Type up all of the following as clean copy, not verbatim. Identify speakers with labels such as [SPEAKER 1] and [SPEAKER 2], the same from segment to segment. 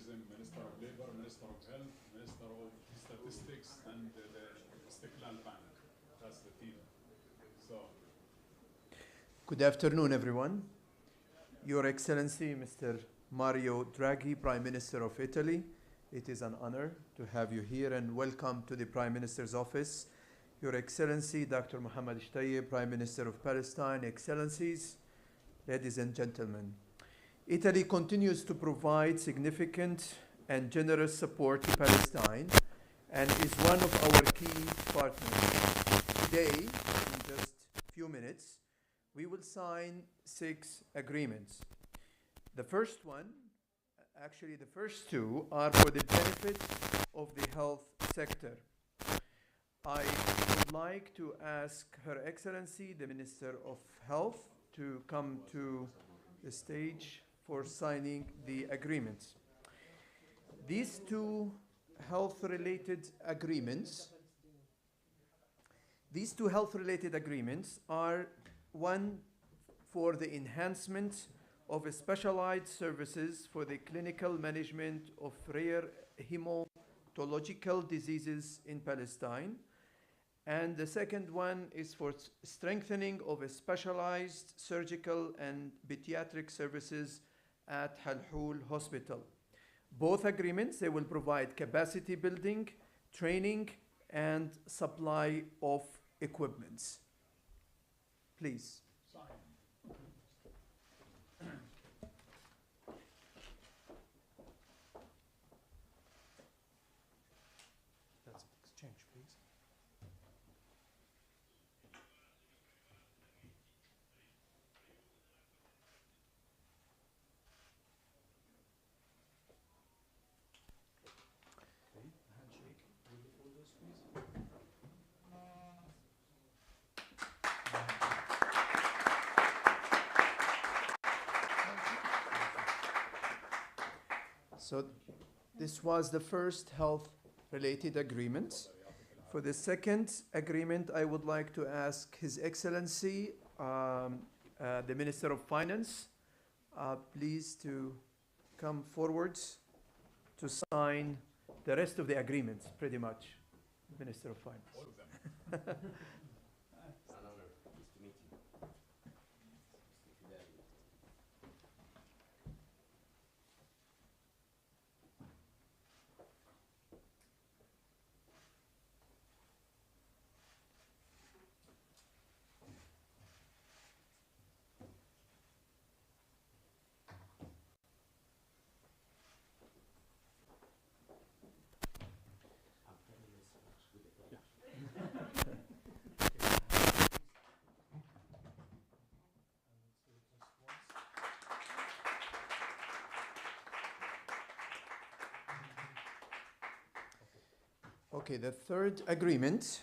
[SPEAKER 1] Tourism, Minister of Labor, Minister of Health, Minister of Statistics, and the Istiqlal Bank. That's the team. So,
[SPEAKER 2] good afternoon, everyone. Your Excellency, Mr. Mario Draghi, Prime Minister of Italy, it is an honor to have you here and welcome to the Prime Minister's office. Your Excellency, Dr. Mohammad Shtayyeh, Prime Minister of Palestine, Excellencies, ladies and gentlemen. Italy continues to provide significant and generous support to Palestine and is one of our key partners. Today, in just a few minutes, we will sign 6 agreements. The first one, actually the first 2, are for the benefit of the health sector. I would like to ask Her Excellency, the Minister of Health, to come to the stage for signing the agreements. These 2 health-related agreements are one for the enhancement of specialized services for the clinical management of rare hematological diseases in Palestine. And the second one is for strengthening of a specialized surgical and pediatric services at Halhul Hospital. Both agreements, they will provide capacity building, training, and supply of equipments. Please.
[SPEAKER 1] sign.
[SPEAKER 2] That's exchange, please.
[SPEAKER 1] Handshake with the folders, please.
[SPEAKER 2] So this was the first health-related agreement. For the second agreement, I would like to ask His Excellency, the Minister of Finance, please to come forward to sign the rest of the agreements, pretty much. Minister of Finance.
[SPEAKER 1] All of them.
[SPEAKER 3] It's an honor. Nice to meet you. I'm Prime Minister with the pleasure.
[SPEAKER 2] Okay, the third agreement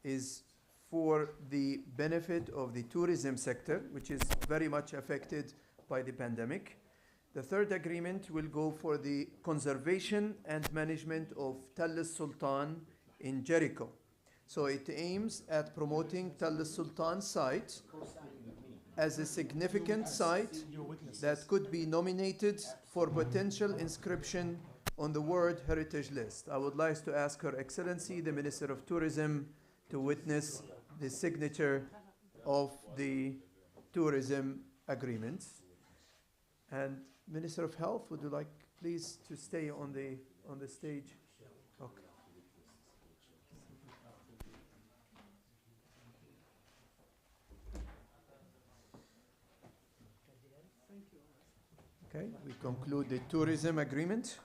[SPEAKER 2] is for the benefit of the tourism sector, which is very much affected by the pandemic. The third agreement will go for the conservation and management of Tell Sultan in Jericho. So it aims at promoting Tell Sultan site as a significant site that could be nominated for potential inscription on the World Heritage List. I would like to ask Her Excellency, the Minister of Tourism, to witness the signature of the tourism agreement. And Minister of Health, would you like please to stay on the stage? Okay. Okay, we conclude the tourism agreement.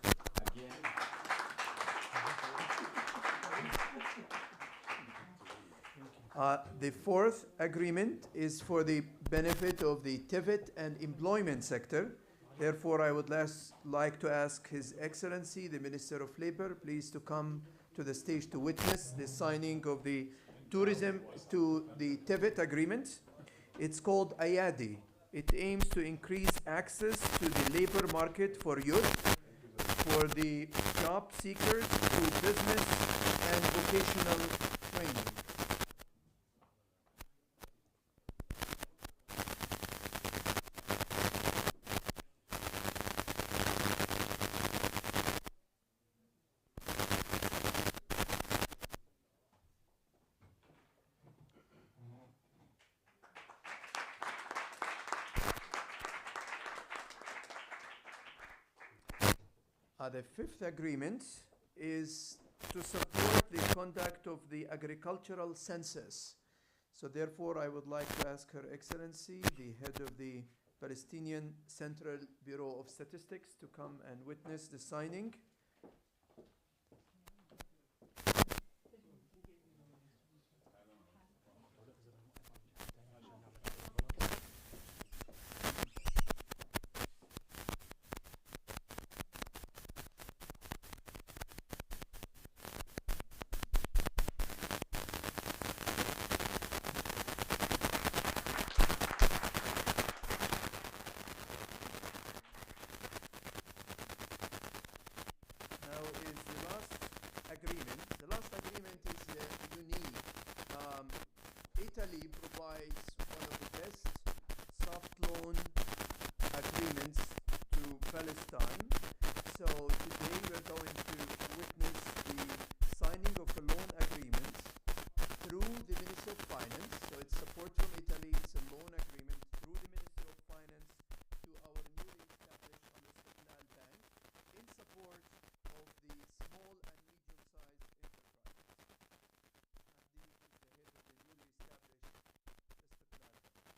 [SPEAKER 2] The fourth agreement is for the benefit of the TVET and employment sector. Therefore, I would like to ask His Excellency, the Minister of Labor, please to come to the stage to witness the signing of the tourism to the TVET agreement. It's called AYADI. It aims to increase access to the labor market for youth, for the job seekers through business and vocational training. The fifth agreement is to support the conduct of the agricultural census. So therefore, I would like to ask Her Excellency, the head of the Palestinian Central Bureau of Statistics, to come and witness the signing. The last agreement is unique. Italy provides one of the best soft loan agreements to Palestine. So today we're going to witness the signing of a loan agreement through the Ministry of Finance. So it's support from Italy. It's a loan agreement through the Ministry of Finance to our newly established Al Bank in support of the small and medium-sized enterprises. Mahdi is the head of the newly established Istiqlal Bank.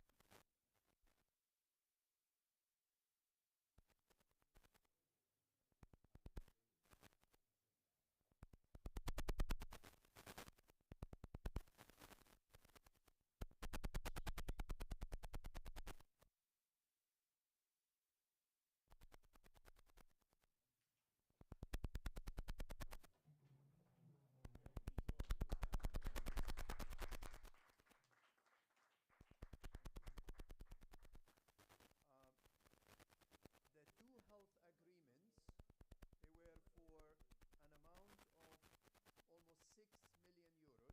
[SPEAKER 2] The two health agreements, they were for an amount of almost 6 million euros.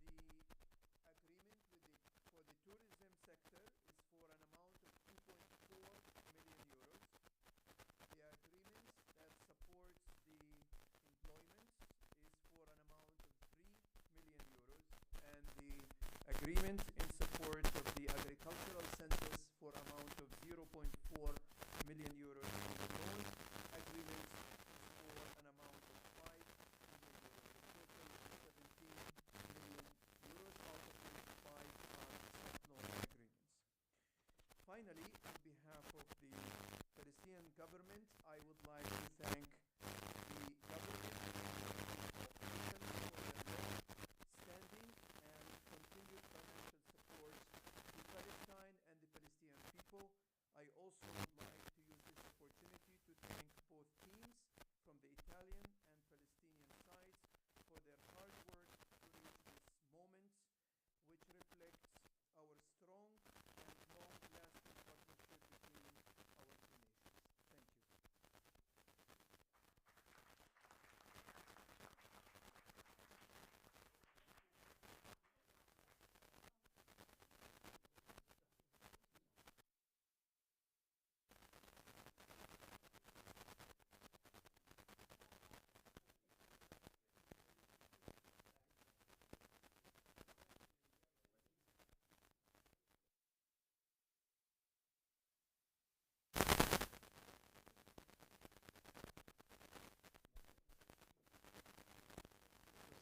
[SPEAKER 2] The agreement for the tourism sector is for an amount of 2.4 million euros. The agreement that supports the employment is for an amount of 3 million euros. And the agreement in support of the agricultural census for amount of 0.4 million euros. Loan agreements for an amount of 5 million euros. A total of 17 million euros, out of which 5 are soft loan agreements. Finally, on behalf of the Palestinian government, I would like to thank the government of Italy for their long-standing and continued financial support to Palestine and the Palestinian people. I also would like to use this opportunity to thank both teams from the Italian and Palestinian sides for their hard work to reach this moment, which reflects our strong and long-lasting partnership between our two nations. Thank you.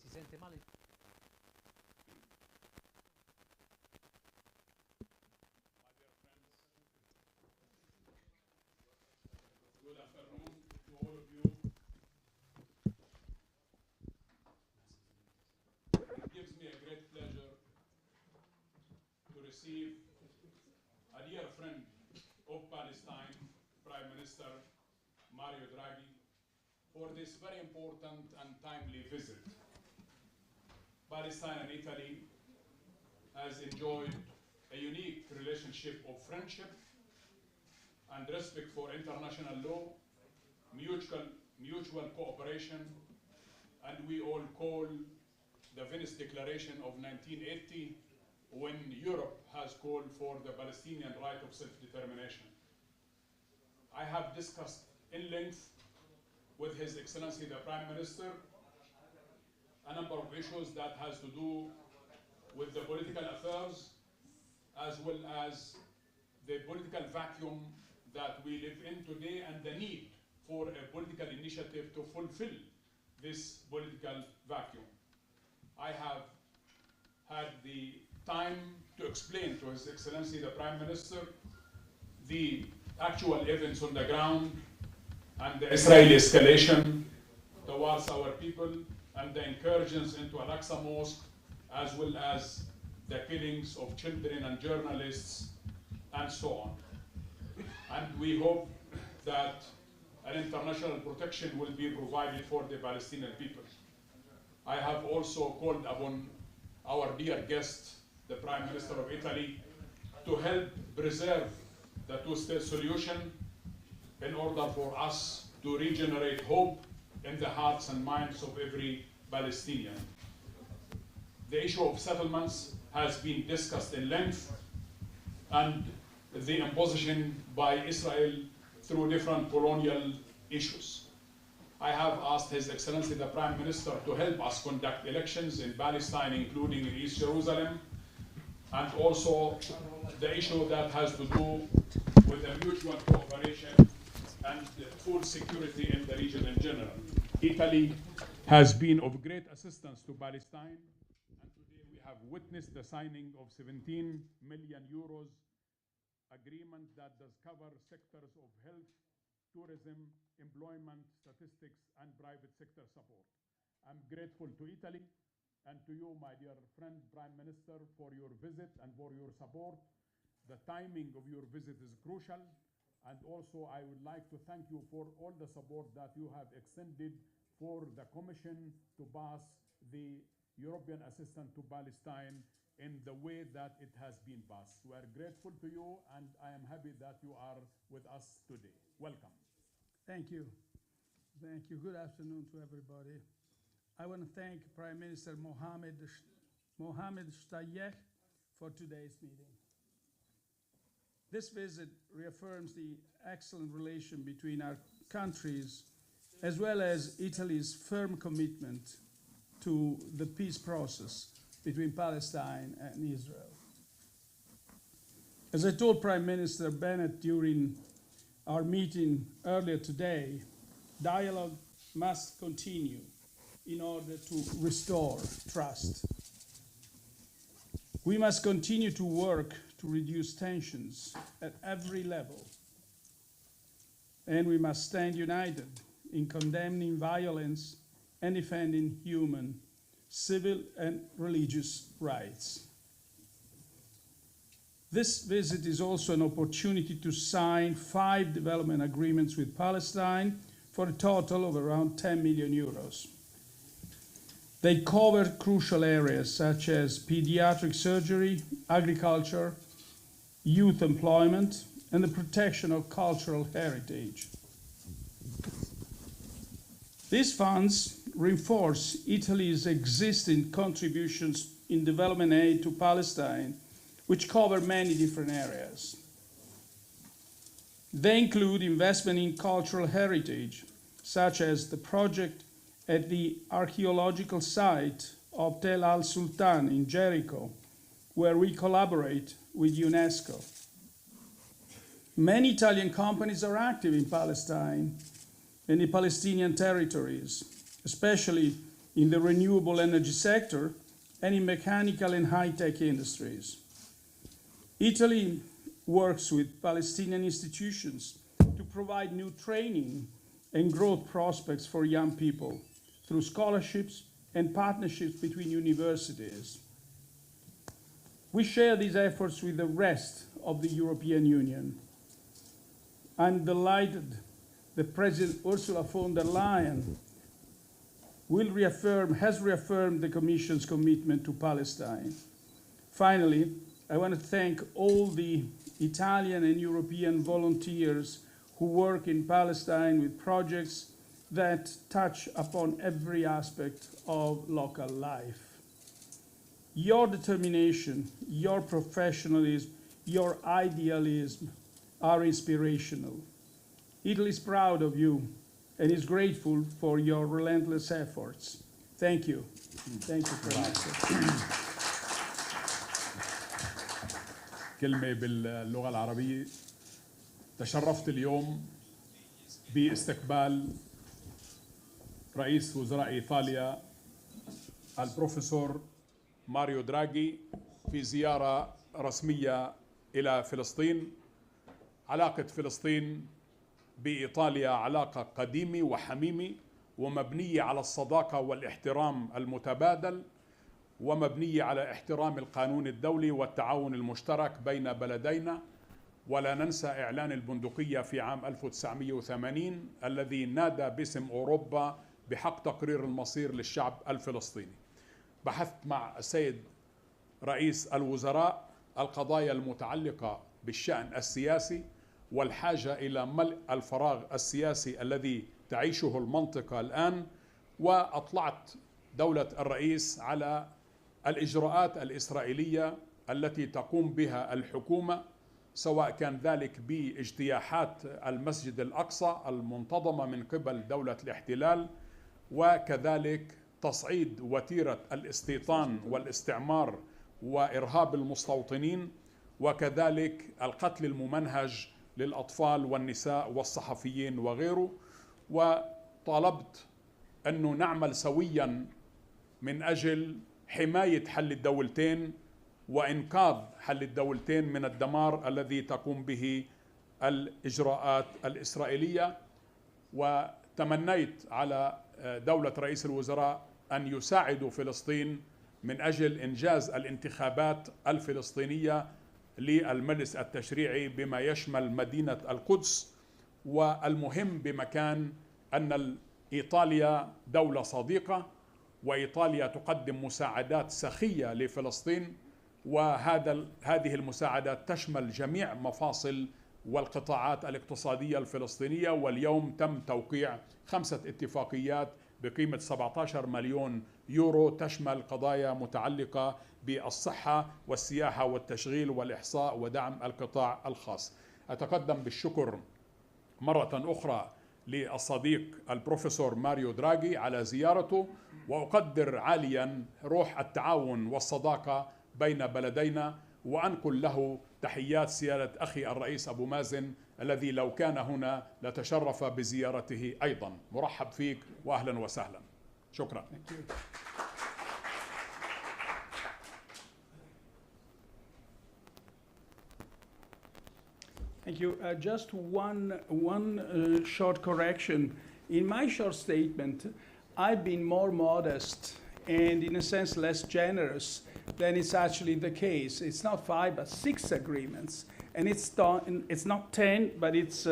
[SPEAKER 3] Si sente male?
[SPEAKER 1] My dear friends, good afternoon to all of you. It gives me a great pleasure to receive a dear friend of Palestine, Prime Minister Mario Draghi, for this very important and timely visit. Palestine and Italy has enjoyed a unique relationship of friendship and respect for international law, mutual cooperation, and we all call the Venice Declaration of 1980 when Europe has called for the Palestinian right of self-determination. I have discussed in length with His Excellency the Prime Minister a number of issues that has to do with the political affairs as well as the political vacuum that we live in today and the need for a political initiative to fulfill this political vacuum. I have had the time to explain to His Excellency the Prime Minister the actual events on the ground and the Israeli escalation towards our people and the incursions into Al-Aqsa Mosque, as well as the killings of children and journalists and so on. And we hope that an international protection will be provided for the Palestinian people. I have also called upon our dear guest, the Prime Minister of Italy, to help preserve the two-state solution in order for us to regenerate hope in the hearts and minds of every Palestinian. The issue of settlements has been discussed in length, and the imposition by Israel through different colonial issues. I have asked His Excellency the Prime Minister to help us conduct elections in Palestine, including in East Jerusalem, and also the issue that has to do with the mutual cooperation and food security in the region in general. Italy has been of great assistance to Palestine, and today we have witnessed the signing of 17 million euros agreement that does cover sectors of health, tourism, employment, statistics, and private sector support. I'm grateful to Italy and to you, my dear friend, Prime Minister, for your visit and for your support. The timing of your visit is crucial, and also I would like to thank you for all the support that you have extended for the Commission to pass the European assistance to Palestine in the way that it has been passed. We are grateful to you, and I am happy that you are with us today. Welcome.
[SPEAKER 4] Thank you. Thank you. Good afternoon to everybody. I want to thank Prime Minister Mohammad Shtayyeh for today's meeting. This visit reaffirms the excellent relation between our countries, as well as Italy's firm commitment to the peace process between Palestine and Israel. As I told Prime Minister Bennett during our meeting earlier today, dialogue must continue in order to restore trust. We must continue to work to reduce tensions at every level, and we must stand united in condemning violence and defending human, civil, and religious rights. This visit is also an opportunity to sign 5 development agreements with Palestine for a total of around 10 million euros. They cover crucial areas such as pediatric surgery, agriculture, youth employment, and the protection of cultural heritage. These funds reinforce Italy's existing contributions in development aid to Palestine, which cover many different areas. They include investment in cultural heritage, such as the project at the archaeological site of Tel al-Sultan in Jericho, where we collaborate with UNESCO. Many Italian companies are active in Palestine and the Palestinian territories, especially in the renewable energy sector and in mechanical and high-tech industries. Italy works with Palestinian institutions to provide new training and growth prospects for young people through scholarships and partnerships between universities. We share these efforts with the rest of the European Union. I'm delighted that President Ursula von der Leyen has reaffirmed the Commission's commitment to Palestine. Finally, I want to thank all the Italian and European volunteers who work in Palestine with projects that touch upon every aspect of local life. Your determination, your professionalism, your idealism are inspirational. Italy is proud of you and is grateful for your relentless efforts. Thank you. Thank you, Prime Minister.
[SPEAKER 1] كلمة باللغة العربية. تشرفت اليوم باستقبال رئيس وزراء إيطاليا البروفيسور ماريو دراغي في زيارة رسمية إلى فلسطين. علاقة فلسطين بإيطاليا علاقة قديمة وحميمة ومبنية على الصداقة والاحترام المتبادل، ومبنية على احترام القانون الدولي والتعاون المشترك بين بلدينا. ولا ننسى إعلان البندقية في عام 1980 الذي نادى باسم أوروبا بحق تقرير المصير للشعب الفلسطيني. بحثت مع السيد رئيس الوزراء القضايا المتعلقة بالشأن السياسي والحاجة إلى ملء الفراغ السياسي الذي تعيشه المنطقة الآن، وأطلعت دولة الرئيس على الإجراءات الإسرائيلية التي تقوم بها الحكومة، سواء كان ذلك باجتياحات المسجد الأقصى المنتظمة من قبل دولة الاحتلال، وكذلك تصعيد وتيرة الاستيطان والاستعمار وإرهاب المستوطنين، وكذلك القتل الممنهج للأطفال والنساء والصحفيين وغيره. وطالبت أنه نعمل سويا من أجل حماية حل الدولتين وإنقاذ حل الدولتين من الدمار الذي تقوم به الإجراءات الإسرائيلية. وتمنيت على دولة رئيس الوزراء أن يساعدوا فلسطين من أجل إنجاز الانتخابات الفلسطينية للمجلس التشريعي بما يشمل مدينة القدس. والمهم بمكان أن إيطاليا دولة صديقة، وإيطاليا تقدم مساعدات سخية لفلسطين، وهذه المساعدات تشمل جميع مفاصل والقطاعات الاقتصادية الفلسطينية. واليوم تم توقيع 5 اتفاقيات بقيمة 17 مليون يورو تشمل قضايا متعلقة بالصحة والسياحة والتشغيل والإحصاء ودعم القطاع الخاص. أتقدم بالشكر مرة أخرى للصديق البروفيسور ماريو دراغي على زيارته، وأقدر عاليا روح التعاون والصداقة بين بلدينا، وأنقل له تحيات سيادة أخي الرئيس أبو مازن الذي لو كان هنا لتشرف بزيارته أيضا. مرحب فيك وأهلا وسهلا. شكرا.
[SPEAKER 4] Thank you. Just one short correction. In my short statement, I've been more modest and, in a sense, less generous than it's actually the case. It's not 5, but 6 agreements, and it's not 10, but it's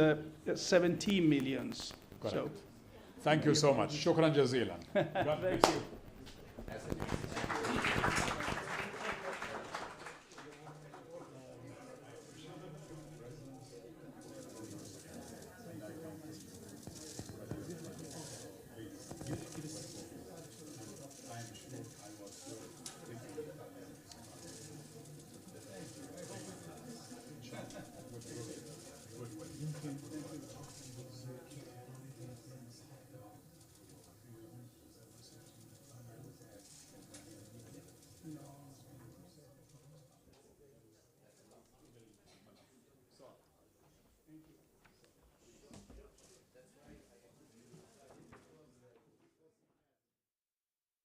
[SPEAKER 4] 17 millions.
[SPEAKER 1] Correct.
[SPEAKER 4] So,
[SPEAKER 1] thank you so much. شكرا جزيلا.
[SPEAKER 4] thank you.
[SPEAKER 3] Thank you.